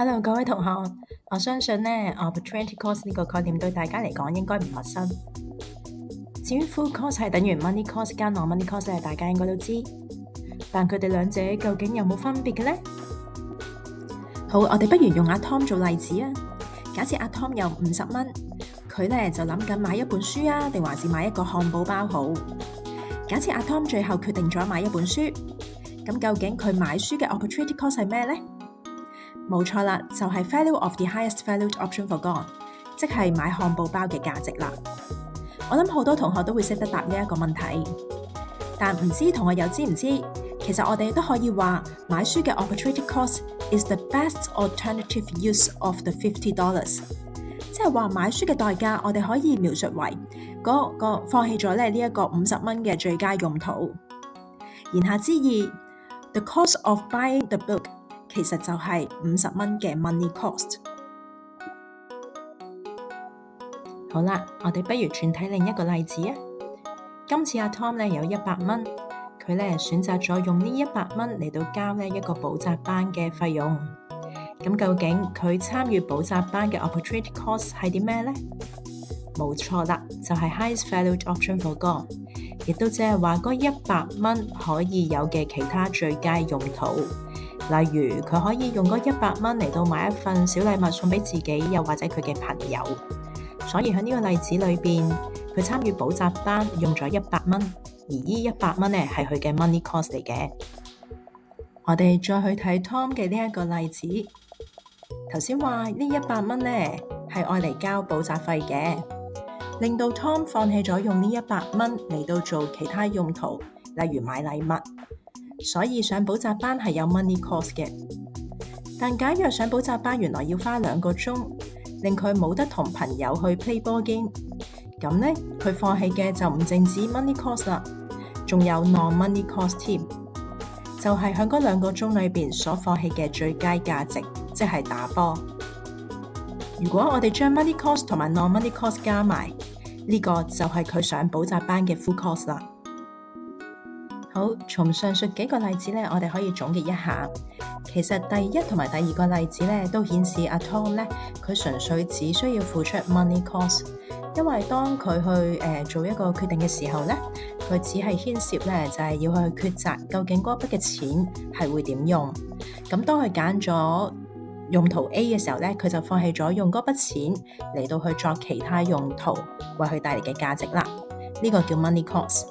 Hello，各位同學，我相信呢 opportunity cost 呢個概念對大家嚟講應該唔陌生。至於 full cost 係等於 money cost 加 non-money cost 大家應該都知，但佢哋兩者究竟有冇分別嘅呢？好，我哋不如用阿 Tom 做例子啊。假設阿 Tom 有50蚊，佢呢就諗緊買一本書啊，定還是買一個漢堡包好？假設阿 Tom 最後決定咗買一本書，咁究竟佢買書嘅 opportunity cost 係咩呢？冇錯啦，就係 value of the highest valued option forgone， 即係買漢堡包嘅價值啦。我諗好多同學都會識得答呢一個問題，但唔知同學又知唔知，其實我哋都可以話買書嘅 opportunity cost is the best alternative use of the $50， 即係話買書嘅代價，我哋可以描述為嗰個放棄咗呢一個50蚊嘅最佳用途。言下之意 ，the cost of buying the book其實就係50蚊嘅 money cost。好啦，我哋不如轉睇另一個例子啊。今次阿 Tom 呢有100蚊，佢呢選擇咗用呢100蚊嚟到交呢一個補習班嘅費用。咁究竟佢參與補習班嘅 opportunity cost 係啲咩呢？冇錯啦，就係 highest valued option forgone， 亦都即係話嗰100蚊可以有嘅其他最佳用途。例如佢可以用嗰100蚊嚟到買一份小禮物送俾自己，又或者佢嘅朋友。所以喺呢個例子裏邊，佢參與補習班用咗100蚊，而呢100蚊呢係佢嘅 money cost 嚟嘅。我哋再去睇 Tom 嘅呢一個例子，頭先話呢100蚊呢係愛嚟交補習費嘅，令到 Tom 放棄咗用呢100蚊嚟到做其他用途，例如買禮物。所以上補習班係有 money cost 嘅，但假若上補習班原來要花2個鐘，令佢冇得同朋友去 play ball game， 咁呢佢放棄嘅就唔淨止 money cost 啦，仲有 non-money cost 添，就係喺嗰2個鐘裏邊所放棄嘅最佳價值，即係打波。如果我哋將 money cost 同埋 non-money cost 加埋，呢個就係佢上補習班嘅 full cost 啦。好，從上述幾個例子呢，我哋可以總結一下。其實第一同埋第二個例子呢，都顯示阿 Tom 呢，佢純粹只需要付出 money cost， 因為當佢去做一個決定嘅時候呢，佢只係牽涉呢，就係要去抉擇究竟嗰筆嘅錢係會點用。咁當佢揀咗用途 A 嘅時候呢，佢就放棄咗用嗰筆錢嚟到去作其他用途，為佢帶嚟嘅價值啦。呢個叫 money cost。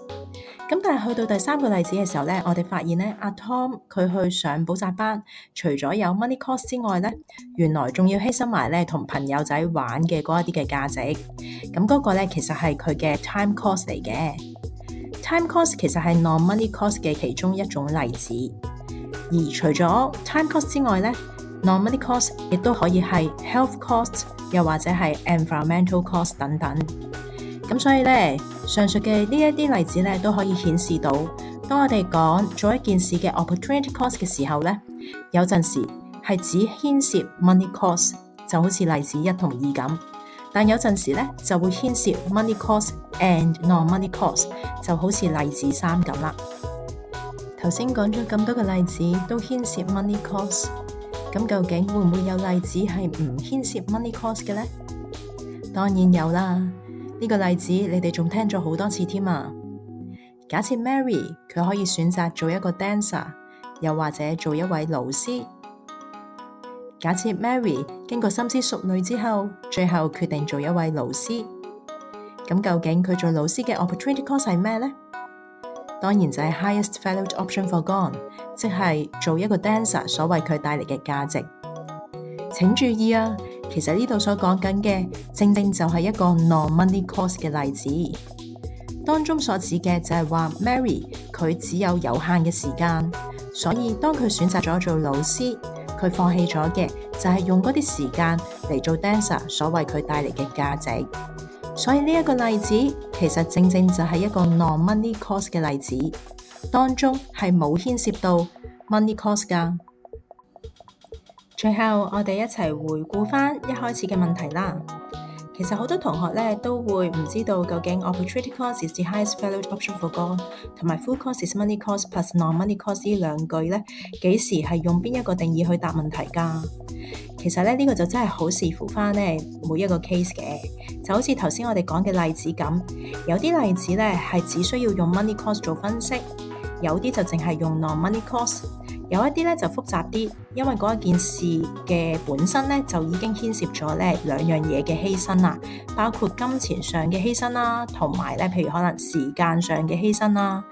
咁但係去到第3個例子嘅時候呢，我哋發現呢，阿 Tom 佢去上補習班，除咗有 money cost 之外呢，原來仲要犧牲埋呢同朋友仔玩嘅嗰一啲嘅價值。咁嗰個呢，其實係佢嘅 time cost 嚟嘅。time cost 其實係 non-money cost 嘅其中一種例子。而除咗 time cost 之外呢，non-money cost 亦都可以係 health cost， 又或者係 environmental cost 等等。咁所以呢，上述嘅呢一啲例子呢，都可以顯示到，當我哋講做一件事嘅 opportunity cost 嘅時候呢，有陣時係只牽涉 money cost， 就好似例子1同2咁，但有陣時呢，就會牽涉 money cost and non-money cost， 就好似例子3咁啦。頭先講咗咁多個例子都牽涉 money cost， 咁究竟會唔會有例子係唔牽涉 money cost 嘅呢？當然有啦。呢個例子你哋仲聽咗好多次添啊！假設 Mary 佢可以選擇做一個 dancer， 又或者做一位老師。假設 Mary 經過深思熟慮之後，最後決定做一位老師。咁究竟佢做老師嘅 opportunity cost 係咩呢？當然就係 highest valued option forgone， 即係做一個 dancer 所為佢帶嚟嘅價值。請注意啊！其實呢度所講緊嘅，正正就係一個 non-money cost 嘅例子。當中所指嘅就係話 Mary 佢只有有限嘅時間，所以當佢選擇咗做老師，佢放棄咗嘅就係用嗰啲時間嚟做 dancer 所為佢帶嚟嘅價值。所以呢一個例子其實正正就係一個 non-money cost 嘅例子，當中係冇牽涉到 money cost 㗎。最後我哋一齊回顧返一開始嘅問題啦。其實好多同學呢都會唔知道究竟 opportunity cost is the highest valued option forgone 同埋 full cost is money cost plus non-money cost 呢兩句呢幾時係用邊一個定義去答問題㗎？其實咧呢個就真係好視乎翻咧每一個 case 嘅，就好似頭先我哋講嘅例子咁，有啲例子咧係只需要用 money cost 做分析，有啲就淨係用 non-money cost， 有一啲咧就複雜啲，因為嗰一件事嘅本身咧就已經牽涉咗咧兩樣嘢嘅犧牲啦，包括金錢上嘅犧牲啦，同埋咧譬如可能時間上嘅犧牲啦。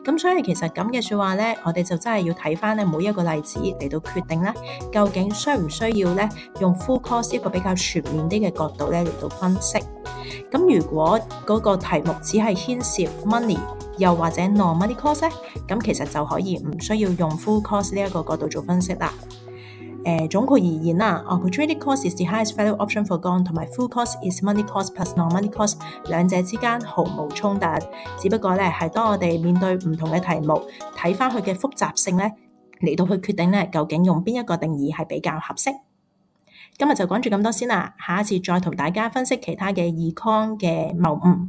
咁所以其實咁嘅說話咧，我哋就真係要睇翻咧每一個例子嚟到決定咧，究竟需唔需要咧用 full cost 一個比較全面啲嘅角度咧嚟到分析。咁如果嗰個題目只係牽涉 money，又或者 non-money cost 咧，咁其實就可以唔需要用 full cost 呢一個角度做分析啦。總括而言啦 ，opportunity cost is the highest value option foregone，同埋 full cost is money cost plus non-money cost， 兩者之間毫無衝突，只不過咧係當我哋面對唔同嘅題目，睇翻佢嘅複雜性咧，嚟到去決定咧究竟用邊一個定義係比較合適。今日就講住咁多先啦，下一次再同大家分析其他嘅 Econ 嘅謬誤。